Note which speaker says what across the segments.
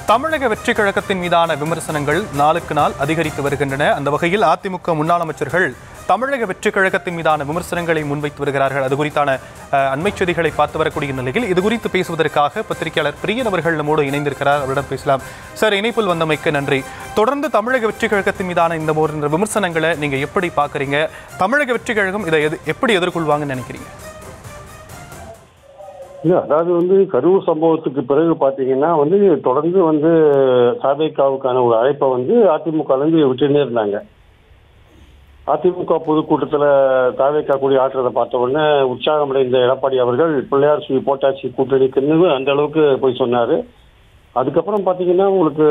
Speaker 1: தமிழக வெற்றி கழகத்தின் மீதான விமர்சனங்கள் நாளுக்கு நாள் அதிகரித்து வருகின்றன. அந்த வகையில் அதிமுக முன்னாள் அமைச்சர்கள் தமிழக வெற்றி கழகத்தின் மீதான விமர்சனங்களை முன்வைத்து வருகிறார்கள். அது குறித்தான அண்மை செய்திகளை பார்த்து வரக்கூடிய நிலையில் இது குறித்து பேசுவதற்காக பத்திரிகையாளர் பிரியன் அவர்கள் நம்மோடு இணைந்திருக்கிறார். அவரிடம் பேசலாம். சார், இணைப்பில் வந்தமைக்கு நன்றி. தொடர்ந்து தமிழக வெற்றி கழகத்தின் மீதான இந்த விமர்சனங்களை நீங்க எப்படி பாக்குறீங்க? தமிழக வெற்றி கழகம் இதை எப்படி எதிர்கொள்வாங்கன்னு நினைக்கிறீங்க?
Speaker 2: அதாவது கரூர் சம்பவத்துக்கு பிறகு பாத்தீங்கன்னா தொடர்ந்து தாவேகாவுக்கான ஒரு அழைப்பை அதிமுக விட்டுட்டே இருந்தாங்க. அதிமுக பொதுக்கூட்டத்தில் தாவேகா கூடி ஆற்றுறதை பார்த்த உடனே உற்சாகமடைந்த எடப்பாடி அவர்கள் பிள்ளையார் சுழி போட்டாட்சி கூட்டணிக்குன்னு அந்த அளவுக்கு போய் சொன்னாரு. அதுக்கப்புறம் பாத்தீங்கன்னா உங்களுக்கு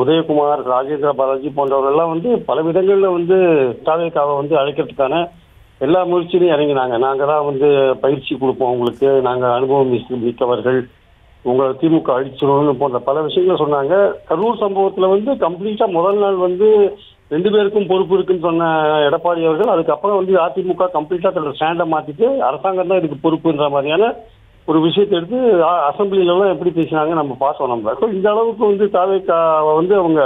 Speaker 2: உதயகுமார், ராஜேந்திர பாலாஜி போன்றவர்கள்லாம் பல விதங்கள்ல தாவேகாவை அழைக்கிறதுக்கான எல்லா முயற்சியிலையும் இறங்கினாங்க. நாங்கள் தான் பயிற்சி கொடுப்போம், உங்களுக்கு நாங்கள் அனுபவம் மிக்கவர்கள், உங்களை திமுக அழிச்சிடணும்னு போன்ற பல விஷயங்களை சொன்னாங்க. கரூர் சம்பவத்தில் கம்ப்ளீட்டாக முதல் நாள் 2 பேருக்கும் பொறுப்பு இருக்குன்னு சொன்ன எடப்பாடி அவர்கள் அதுக்கப்புறம் அதிமுக கம்ப்ளீட்டாக தன்னோட ஸ்டாண்டை மாற்றிட்டு அரசாங்கம் தான் இதுக்கு பொறுப்புன்ற மாதிரியான ஒரு விஷயத்தை எடுத்து அசம்பிளிலலாம் எப்படி பேசினாங்க நம்ம பார்த்தோம். நம்ம ஸோ இந்த அளவுக்கு தாவேகாவை அவங்க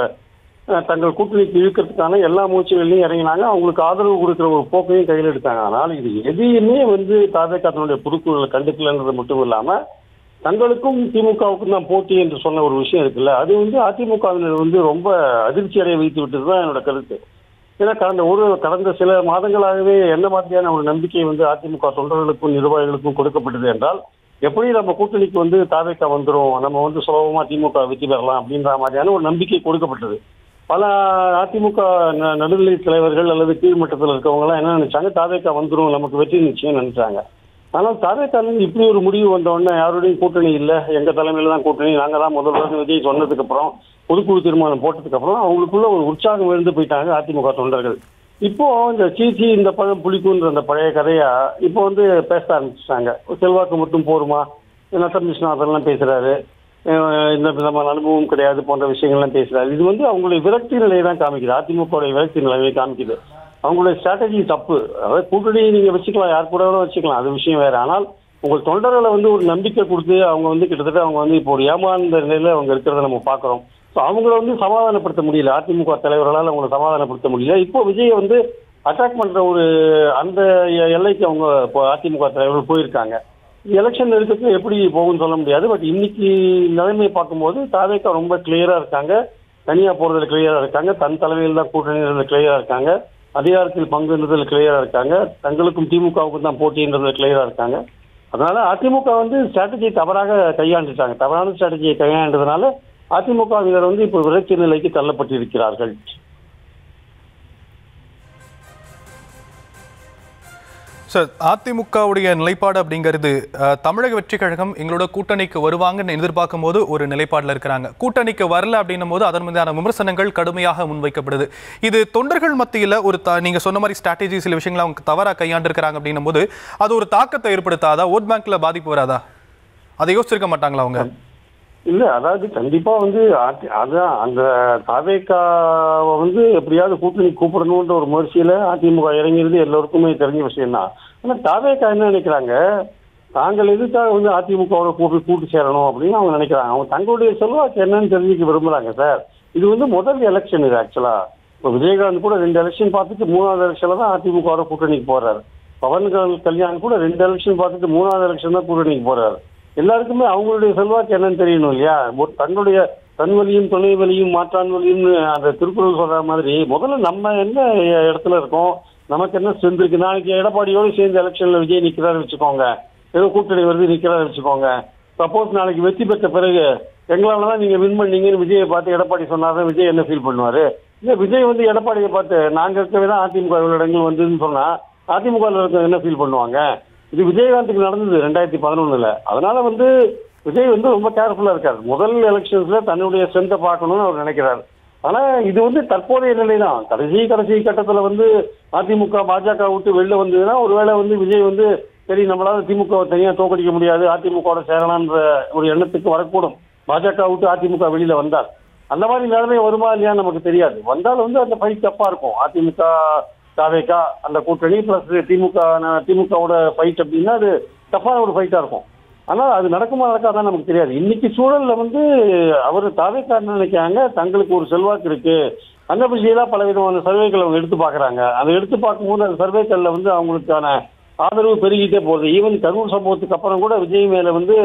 Speaker 2: தங்கள் கூட்டணிக்கு இழுக்கிறதுக்கான எல்லா முயற்சிகளையும் இறங்கினாங்க. அவங்களுக்கு ஆதரவு கொடுக்குற ஒரு போக்கையும் கையில் எடுத்தாங்க. அதனால இது எதையுமே தாவேகா தன்னுடைய பொறுப்புகளை கண்டுக்கலன்றது மட்டும் இல்லாம தங்களுக்கும் திமுகவுக்கும் தான் போட்டி என்று சொன்ன ஒரு விஷயம் இருக்குல்ல, அது அதிமுகவினர் ரொம்ப அதிர்ச்சி அடைய வைத்து விட்டது தான் என்னோட கருத்து. ஏன்னா கடந்த சில மாதங்களாகவே என்ன மாதிரியான ஒரு நம்பிக்கை அதிமுக தொண்டர்களுக்கும் நிர்வாகிகளுக்கும் கொடுக்கப்பட்டது என்றால், எப்படி நம்ம கூட்டணிக்கு தாவேகா வந்துடும், நம்ம சுலபமா திமுக வெற்றி பெறலாம் அப்படின்ற மாதிரியான ஒரு நம்பிக்கை கொடுக்கப்பட்டது. பல அதிமுக நடுநிலை தலைவர்கள் அல்லது கீழ்மட்டத்தில் இருக்கவங்க எல்லாம் என்ன நினைச்சாங்க, தாவேகா வந்துடும், நமக்கு வெற்றி நிச்சயம் நினைச்சாங்க. ஆனால் தாவேகால இப்படி ஒரு முடிவு வந்த உடனே யாருடையும் கூட்டணி இல்லை, எங்க தலைமையில தான் கூட்டணி, நாங்க தான் முதல்வர் விஜய் சொன்னதுக்கு அப்புறம் பொதுக்குழு தீர்மானம் போட்டதுக்கு அப்புறம் அவங்களுக்குள்ள ஒரு உற்சாகம் எழுந்து போயிட்டாங்க அதிமுக தொண்டர்கள். இப்போ இந்த சீச்சி இந்த பழம் புளிக்குன்ற அந்த பழைய கதையா இப்போ பேச ஆரம்பிச்சிட்டாங்க. செல்வாக்கு மட்டும் போருமா, நசர் விஸ்வநாதன்லாம் பேசுறாரு, இந்த விதமான அனுபவம் கிடையாது போன்ற விஷயங்கள்லாம் பேசுறாரு. இது அவங்களுடைய விரக்தி நிலையை தான் காமிக்குது, அதிமுகவுடைய விரக்தி நிலையை காமிக்குது. அவங்களுடைய ஸ்ட்ராட்டஜி தப்பு. அதாவது கூட்டணி நீங்க வச்சுக்கலாம், யார் கூட வச்சுக்கலாம், அது விஷயம் வேற. ஆனால் உங்கள் தொண்டர்களை ஒரு நம்பிக்கை கொடுத்து அவங்க கிட்டத்தட்ட அவங்க இப்போ ஒரு ஏமாந்த நிலையில அவங்க இருக்கிறத நம்ம பாக்குறோம். ஸோ அவங்கள சமாதானப்படுத்த முடியல, அதிமுக தலைவர்களால் அவங்களை சமாதானப்படுத்த முடியல. இப்போ விஜய் அட்டாக் பண்ற ஒரு அந்த எல்லைக்கு அவங்க இப்போ அதிமுக தலைவர்கள் போயிருக்காங்க. எலெக்ஷன் இருக்கிறது எப்படி போகும்னு சொல்ல முடியாது. பட் இன்னைக்கு நிலைமையை பார்க்கும்போது தாவேகா ரொம்ப கிளியரா இருக்காங்க, தனியா போறதுல கிளியரா இருக்காங்க, தன் தலைமையில் தான் கூட்டணி கிளியரா இருக்காங்க, அதிகாரத்தில் பங்குன்றதுல கிளியரா இருக்காங்க, தங்களுக்கும் திமுகவுக்கும் தான் போட்டின்றதுல கிளியரா இருக்காங்க. அதனால அதிமுக ஸ்ட்ராட்டஜியை தவறாக கையாண்டுட்டாங்க. தவறான ஸ்ட்ராட்டஜியை கையாண்டதுனால அதிமுகவினர் இப்போ விரக்தி நிலைக்கு தள்ளப்பட்டிருக்கிறார்கள்.
Speaker 1: சார், அதிமுகவுடைய நிலைப்பாடு அப்படிங்கிறது தமிழக வெற்றி கழகம் எங்களோட கூட்டணிக்கு வருவாங்கன்னு எதிர்பார்க்கும் போது ஒரு நிலைப்பாடுல இருக்கிறாங்க. கூட்டணிக்கு வரல அப்படின்னும் போது அதன் மீதான விமர்சனங்கள் கடுமையாக முன்வைக்கப்படுது. இது தொண்டர்கள் மத்தியில் நீங்க சொன்ன மாதிரி ஸ்ட்ராட்டஜி சில விஷயங்களை அவங்க தவறாக கையாண்டு இருக்கிறாங்க அப்படின்னும் போது அது ஒரு தாக்கத்தை ஏற்படுத்தாதா? ஓட் பேங்க்ல பாதிப்பு வராதா? அதை யோசிச்சிருக்க மாட்டாங்களா அவங்க?
Speaker 2: இல்ல, அதாவது கண்டிப்பா அதான் அந்த தாவேகாவை எப்படியாவது கூட்டணி கூப்பிடணும்ன்ற ஒரு முயற்சியில அதிமுக இறங்கிறது எல்லோருக்குமே தெரிஞ்ச விஷயம் தான். ஆனா தாவேகா என்ன நினைக்கிறாங்க, தாங்கள் எதுக்காக அதிமுகவோட கூட்டு சேரணும் அப்படின்னு அவங்க நினைக்கிறாங்க. அவங்க தங்களுடைய செல்வாக்கு என்னன்னு தெரிஞ்சுக்க விரும்புறாங்க. சார், இது முதல் எலெக்ஷன். இது ஆக்சுவலா இப்போ விஜயகாந்த் கூட 2 எலெக்ஷன் பார்த்துட்டு 3வது எலெக்ஷன்ல தான் அதிமுகவோட கூட்டணிக்கு போறாரு. பவன் கல்யாண் கூட 2 எலெக்ஷன் பார்த்துட்டு 3வது எலெக்ஷன் தான் கூட்டணிக்கு போறாரு. எல்லாருக்குமே அவங்களுடைய செல்வாக்கு என்னன்னு தெரியணும் இல்லையா? தன்னுடைய தன்வலியும் துணை வலியும் மாற்றான் வலியும்னு அந்த திருக்குறள் சொல்ற மாதிரி முதல்ல நம்ம என்ன இடத்துல இருக்கோம், நமக்கு என்ன ஸ்ட்ரென்த் இருக்கு. நாளைக்கு எடப்பாடியோடு சேர்ந்து எலெக்ஷன்ல விஜய் நிக்கிறாரு வச்சுக்கோங்க, ஏதோ கூட்டணி வருது நிக்கிறாரு வச்சுக்கோங்க. சப்போஸ் நாளைக்கு வெற்றி பெற்ற பிறகு எங்களாலதான் நீங்க வின் பண்ணீங்கன்னு விஜயை பார்த்து எடப்பாடி சொன்னாதான் விஜய் என்ன ஃபீல் பண்ணுவாரு? இல்ல விஜய் எடப்பாடியை பார்த்து நாங்க இருக்கவே தான் அதிமுக இடங்கள் வந்ததுன்னு சொன்னா அதிமுக இருக்க என்ன ஃபீல் பண்ணுவாங்க? இது விஜயகாந்துக்கு நடந்தது 2011. அதனால விஜய் ரொம்ப கேர்ஃபுல்லா இருக்காரு. முதல் எலெக்ஷன்ஸ்ல தன்னுடைய ஸ்ட்ரென்த்தை பார்க்கணும்னு அவர் நினைக்கிறாரு. ஆனா இது தற்போதைய நிலை தான். கடைசி கட்டத்துல அதிமுக பாஜக விட்டு வெளில வந்ததுன்னா ஒருவேளை விஜய் சரி நம்மளால திமுக தனியா தோக்கடிக்க முடியாது, அதிமுக சேரலான்ற ஒரு எண்ணத்துக்கு வரக்கூடும். பாஜக விட்டு அதிமுக வெளியில வந்தால் அந்த மாதிரி நிலைமை வருமா இல்லையா நமக்கு தெரியாது. வந்தால் அந்த ஃபைட் தப்பா இருக்கும். அதிமுக தாவேகா அந்த கூட்டணி பிளஸ் திமுகவோட ஃபைட் அப்படின்னா அது தப்பான ஒரு ஃபைட்டா இருக்கும். ஆனால் அது நடக்குமா நடக்காதான் நமக்கு தெரியாது. இன்னைக்கு சூழல்ல வந்து அவர் தாவேக்காரன்னு நினைக்கிறாங்க, தங்களுக்கு ஒரு செல்வாக்கு இருக்கு. அன்னபிஷேகா பல விதமான சர்வேக்கள் அவங்க எடுத்து பார்க்குறாங்க. அதை எடுத்து பார்க்கும்போது அந்த சர்வேக்களில் வந்து அவங்களுக்கான ஆதரவு பெருகிட்டே போகுது. ஈவன் கரூர் சம்பவத்துக்கு அப்புறம் கூட விஜய் மேல வந்து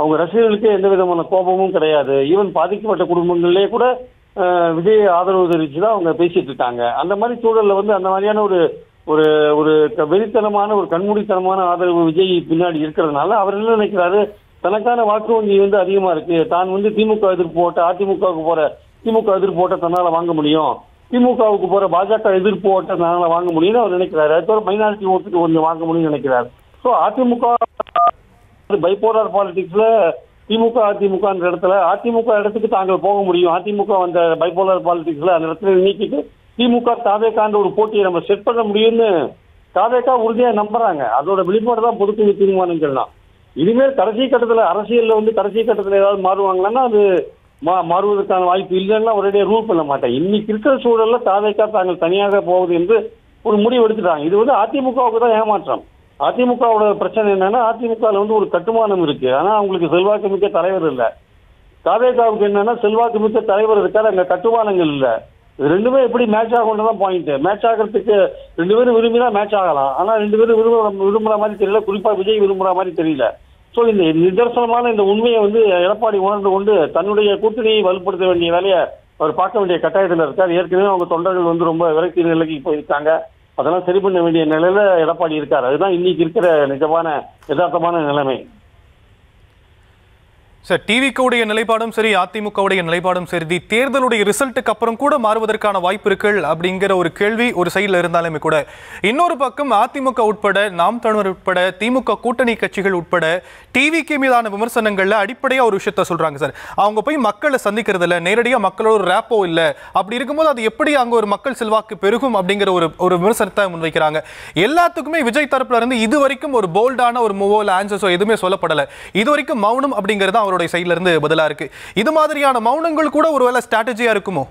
Speaker 2: அவங்க ரசிகர்களுக்கு எந்த விதமான கோபமும் கிடையாது. ஈவன் பாதிக்கப்பட்ட குடும்பங்களிலே கூட விஜய் ஆதரவு தெரிவிச்சு தான் அவங்க பேசிட்டு இருக்காங்க. அந்த மாதிரி சூழல்ல வந்து அந்த மாதிரியான ஒரு ஒரு ஒரு வெறித்தனமான ஒரு கண்மூடித்தனமான ஆதரவு விஜய் பின்னாடி இருக்கிறதுனால அவர் என்ன நினைக்கிறாரு, தனக்கான வாக்கு வங்கி வந்து அதிகமா இருக்கு, தான் வந்து திமுக எதிர்ப்பு போட்ட அதிமுகவுக்கு போற திமுக எதிர்ப்பு போட்ட தன்னால வாங்க முடியும், திமுகவுக்கு போற பாஜக எதிர்ப்பு ஓட்ட தன்னால வாங்க முடியும்னு அவர் நினைக்கிறாரு. அது மைனாரிட்டி ஓட்டுக்கு கொஞ்சம் வாங்க முடியும்னு நினைக்கிறாரு. ஸோ அதிமுக பைபோலார் பாலிடிக்ஸ்ல திமுக அதிமுகன்ற இடத்துல அதிமுக இடத்துக்கு தாங்கள் போக முடியும். அதிமுக அந்த பைபோலார் பாலிடிக்ஸ்ல அந்த இடத்துல நீக்கிட்டு திமுக தாவேக்கான்ற ஒரு போட்டியை நம்ம செட் பண்ண முடியும்னு தாவேக்கா உறுதியா நம்புறாங்க. அதோட வெளிப்பாடு தான் பொதுக்குழு தீர்மானங்கள் தான். இனிமேல் கடைசி கட்டத்துல அரசியல்ல வந்து கடைசி கட்டத்துல ஏதாவது மாறுவாங்களான்னா அது மாறுவதற்கான வாய்ப்பு இல்லைன்னா ஒரேடியா ரூல் பண்ண மாட்டேன். இன்னைக்கு இருக்கிற சூழல்ல தாவேக்கா தாங்கள் தனியாக போவது என்று ஒரு முடிவு எடுத்துட்டாங்க. இது வந்து அதிமுகவுக்கு தான் ஏமாற்றம். அதிமுகவோட பிரச்சனை என்னன்னா அதிமுகவில் வந்து ஒரு கட்டுமானம் இருக்கு, ஆனா அவங்களுக்கு செல்வாக்கு மிக்க தலைவர் இல்லை. தாவேக்காவுக்கு என்னன்னா செல்வாக்கு மிக்க தலைவர் இருக்காரு, அங்க கட்டுமானங்கள் இல்லை. இது ரெண்டுமே எப்படி மேட்ச் ஆகும்ன்றதான் பாயிண்ட். மேட்ச் ஆகிறதுக்கு ரெண்டு பேரும் விரும்பினா மேட்ச் ஆகலாம், ஆனா ரெண்டு பேரும் விரும்புற மாதிரி தெரியல, குறிப்பா விஜய் விரும்புற மாதிரி தெரியல. ஸோ இந்த நிதர்சனமான இந்த உண்மையை வந்து எடப்பாடி உணர்ந்து கொண்டு தன்னுடைய கூட்டணியை வலுப்படுத்த வேண்டிய வேலையை அவர் பார்க்க வேண்டிய கட்டாயத்தில் இருக்கார். ஏற்கனவே அவங்க தொண்டர்கள் வந்து ரொம்ப விரக்தி நிலைக்கு போயிருக்காங்க. அதெல்லாம் சரி பண்ண வேண்டிய நிலையில எடப்பாடி இருக்கார். அதுதான் இன்னைக்கு இருக்கிற நிஜமான யதார்த்தமான நிலைமை.
Speaker 1: சார், டிவிக்குடைய நிலைப்பாடும் சரி, அதிமுகவுடைய நிலைப்பாடும் சரி, தேர்தலுடைய ரிசல்ட்டுக்கு அப்புறம் கூட மாறுவதற்கான வாய்ப்பு இருக்குள் அப்படிங்கிற ஒரு கேள்வி ஒரு சைடில் இருந்தாலுமே கூட, இன்னொரு பக்கம் அதிமுக உட்பட, நாம் தமிழர் உட்பட, திமுக கூட்டணி கட்சிகள் உட்பட டிவிக்கு மீதான விமர்சனங்கள்ல அடிப்படையா ஒரு விஷயத்த சொல்றாங்க சார். அவங்க போய் மக்களை சந்திக்கிறது இல்லை, நேரடியாக மக்களோட ஒரு ரேப்போ இல்லை. அப்படி இருக்கும்போது அது எப்படி அங்க ஒரு மக்கள் செல்வாக்கு பெருகும் அப்படிங்கிற ஒரு விமர்சனத்தை முன்வைக்கிறாங்க. எல்லாத்துக்குமே விஜய் தரப்புல இருந்து இது வரைக்கும் ஒரு போல்டான ஒரு மூவோ இல்லை ஆன்சர்ஸோ எதுவுமே சொல்லப்படலை. இது வரைக்கும் மௌனம் அப்படிங்கிறது அவருடைய சைட்ல இருந்து பதிலா இருக்கு. இது மாதிரியான மௌனங்கள் கூட ஒருவேளை ஸ்ட்ராட்டஜியா இருக்குமோ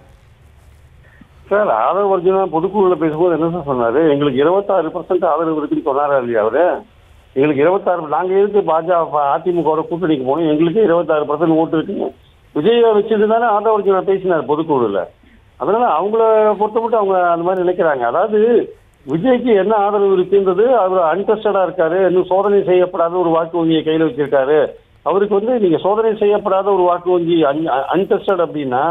Speaker 2: சார்? ஆதரவு அர்ஜுனா பொதுக்குழுல பேசும்போது என்ன சார் சொன்னாரு, எங்களுக்கு 26% ஆதரவு இருக்குன்னு சொன்னாரா இல்லையா அவரு? எங்களுக்கு 26, நாங்க இருக்கு பாஜக அதிமுக கூட்டணிக்கு போனோம், எங்களுக்கு 26% ஓட்டு இருக்குங்க. விஜய வச்சுட்டு தானே ஆதரவு அர்ஜுனா பேசினார் பொதுக்குழுல. அதனால அவங்கள பொறுத்த மட்டும் அவங்க அந்த மாதிரி நினைக்கிறாங்க. அதாவது விஜய்க்கு என்ன ஆதரவு இருக்குன்றது அவர் அன்டெஸ்டடா இருக்காரு, இன்னும் சோதனை செய்யப்படாத ஒரு வாக்கு வங்கியை கையில வச்சிருக்காரு. அவருக்கு வந்து நீங்க சோதனை செய்யப்படாத ஒரு வாக்கு வங்கி அன்டெஸ்டட் அப்படின்னா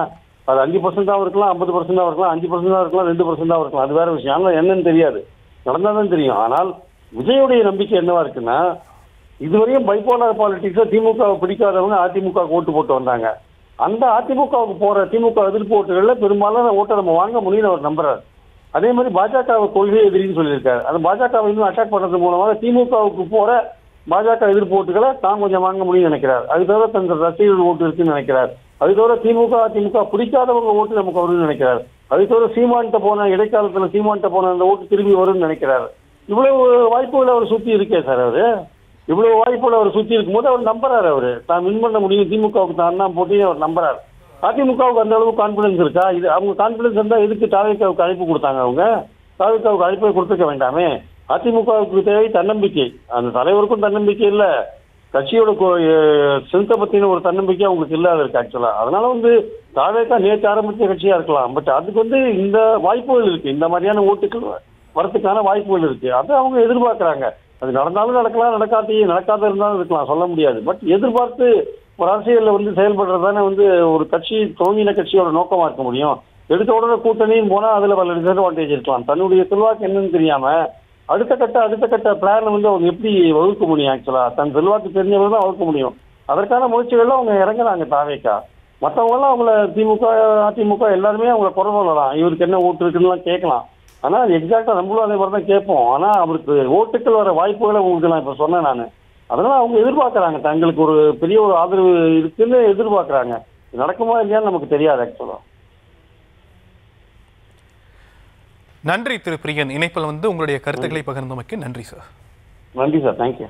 Speaker 2: அது 5% இருக்கலாம், 50% இருக்கலாம், 5% இருக்கலாம், 2% இருக்கலாம். அது வேற விஷயம். ஆனால் என்னன்னு தெரியாது, நடந்தாதான் தெரியும். ஆனால் விஜயுடைய நம்பிக்கை என்னவா இருக்குன்னா, இதுவரையும் பைபோலார் பாலிடிக்ஸை திமுகவை பிடிக்காதவங்க அதிமுக ஓட்டு போட்டு வந்தாங்க. அந்த அதிமுகவுக்கு போற திமுக எதிர்ப்பு ஓட்டுகள்ல பெரும்பாலான ஓட்டை நம்ம வாங்க முடியும்னு அவர் நம்புறாரு. அதே மாதிரி பாஜக கொள்கை எதிரின்னு சொல்லியிருக்காரு. அந்த பாஜகவை இன்னும் அட்டாக் பண்றது மூலமாக திமுகவுக்கு போற பாஜக எதிர்ப்பு ஓட்டுகளை தான் கொஞ்சம் வாங்க முடியும்னு நினைக்கிறார். அது தவிர தன் ரசிகர்கள் ஓட்டு இருக்குன்னு நினைக்கிறார். அது தவிர திமுக அதிமுக பிடிக்காதவங்க ஓட்டு நமக்கு வரும்னு நினைக்கிறார். அது தவிர சீமான்ட்ட போன இடைக்காலத்துல சீமான்ட்ட போன அந்த ஓட்டு திரும்பி வரும்னு நினைக்கிறார். இவ்வளவு வாய்ப்புகளை அவர் சுத்தி இருக்கே சார். அவரு இவ்வளவு வாய்ப்புகளை அவர் சுத்தி இருக்கும்போது அவர் நம்புறாரு, அவரு தான் வின் பண்ண முடியும், திமுகவுக்கு தான் தான் போட்டி அவர் நம்புறாரு. அதிமுகவுக்கு அந்த அளவுக்கு கான்பிடன்ஸ் இருக்கா? இது அவங்க கான்பிடன்ஸ் இருந்தா எதுக்கு தாவேக்காவுக்கு அழைப்பு கொடுத்தாங்க? அவங்க தாவேக்காவுக்கு அழைப்பை கொடுத்துக்க வேண்டாமே? அதிமுகவுக்கு தேவை தன்னம்பிக்கை. அந்த தலைவருக்கும் தன்னம்பிக்கை இல்லை, கட்சியோட ஸ்ட்ரென்த்தை பத்தின ஒரு தன்னம்பிக்கை அவங்களுக்கு இல்லாத இருக்கு ஆக்சுவலா. அதனால வந்து தாவேக்கா நேற்று ஆரம்பிச்ச கட்சியா இருக்கலாம், பட் அதுக்கு வந்து இந்த வாய்ப்புகள் இருக்கு, இந்த மாதிரியான ஓட்டுகள் வரத்துக்கான வாய்ப்புகள் இருக்கு. அதை அவங்க எதிர்பார்க்கறாங்க. அது நடந்தாலும் நடக்கலாம், நடக்காத இருந்தாலும் இருக்கலாம், சொல்ல முடியாது. பட் எதிர்பார்த்து ஒரு அரசியல்ல வந்து செயல்படுறதானே வந்து ஒரு கட்சி துவங்கின கட்சியோட நோக்கமா இருக்க முடியும். எடுத்த உடனே கூட்டணின்னு போனா அதுல பல டிஸ்அட்வான்டேஜ் இருக்கலாம். தன்னுடைய செல்வாக்கு என்னன்னு தெரியாம அடுத்த கட்ட பிளான் வந்து அவங்க எப்படி வகுக்க முடியும்? ஆக்சுவலா தன் செல்வாக்கு தெரிஞ்சவங்க தான் வகுக்க முடியும். அதற்கான முயற்சிகள்லாம் அவங்க இறங்குறாங்க தாவேக்கா. மற்றவங்க எல்லாம் அவங்கள திமுக அதிமுக எல்லாருமே அவங்கள குறை சொல்லலாம், இவருக்கு என்ன ஓட்டு இருக்குன்னு கேட்கலாம். ஆனா அது எக்ஸாக்டா நம்மளும் அதே மாதிரி தான் கேட்போம். ஆனா அவருக்கு ஓட்டுகள் வர வாய்ப்புகளை உங்களுக்கு நான் இப்ப சொன்னேன் நான். அதனால அவங்க எதிர்பார்க்கறாங்க, தங்களுக்கு ஒரு பெரிய ஒரு ஆதரவு இருக்குன்னு எதிர்பார்க்கறாங்க. நடக்குமா இல்லையான்னு நமக்கு தெரியாது ஆக்சுவலா.
Speaker 1: நன்றி திரு பிரியன். இணைப்பில் வந்து உங்களுடைய கருத்துக்களை பகிர்ந்தமைக்கு நன்றி சார்.
Speaker 2: நன்றி சார், தேங்க்யூ.